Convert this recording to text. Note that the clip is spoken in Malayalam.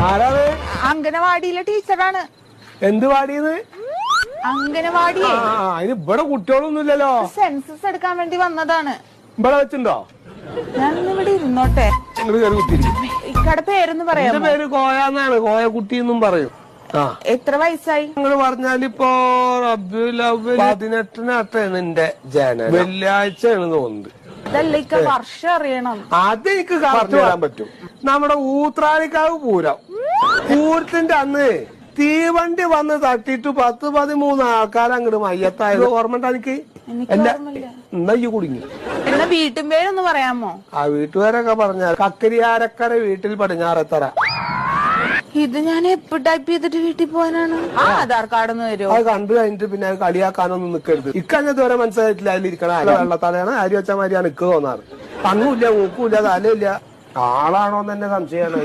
ആരാണ്? അംഗനവാടിയിലെ ടീച്ചറാണ്. എന്ത് വാടിയത്? അംഗനവാടിയെ അതിന് ഇവിടെ കുട്ടികളൊന്നുമില്ലല്ലോ. സെൻസസ് എടുക്കാൻ വേണ്ടി വന്നതാണ്. ഇവിടെ വെച്ചിണ്ടോ? ഞാൻ ഇവിടെ ഇരുന്നോട്ടെ. ഇക്കടെ പേരൊന്ന് പറയാം. എന്റെ പേര് കോയാന്നാണ്. കോയക്കുട്ടി എന്നും പറയും. എത്ര വയസ്സായി? നിങ്ങൾ പറഞ്ഞാലിപ്പോ 18-നാണ് എന്റെ ജനനം. വെള്ളിയാഴ്ചയാണ് തോന്നുന്നത്. ഇതല്ല ഇക്ക വർഷം അറിയണം. അതെനിക്ക് കറക്റ്റ് പറയാൻ പറ്റും. നമ്മുടെ ഊത്രാളിക്കാവ് പൂരം. പൂരത്തിന്റെ അന്ന് തീവണ്ടി വന്ന് തട്ടിട്ട് 10-13 ആൾക്കാർ അങ്ങോട്ട് മയ്യത്തായത് ഓർമ്മ എനിക്ക്. എന്നാ ഈ കുടുങ്ങി. എന്നാ വീട്ടും പേരൊന്ന് പറയാമോ? ആ വീട്ടുകാരൊക്കെ പറഞ്ഞാൽ കക്കരിയാരക്കര വീട്ടിൽ പടിഞ്ഞാറത്തറ. ഇത് ഞാൻ എപ്പോ ടൈപ്പ് ചെയ്തിട്ട് വീട്ടിൽ പോകാനാണ്? ആ ആധാർ കാർഡ് ഒന്ന് വരുമോ? അത് കണ്ടു കഴിഞ്ഞിട്ട് പിന്നെ അത് കളിയാക്കാനൊന്നും നിൽക്കരുത്. ഇക്കഞ്ഞത് വരെ മനസ്സിലായിട്ടില്ല. അതിലിരിക്കണ വെള്ളത്തലയാണ് അരി വെച്ച മാതിരിയാണ് ഇക്ക് തോന്നാറ്. കണ്ണുമില്ല, മൂക്കുമില്ല, തലയില്ല. ആളാണോന്ന് തന്നെ സംശയമാണ്.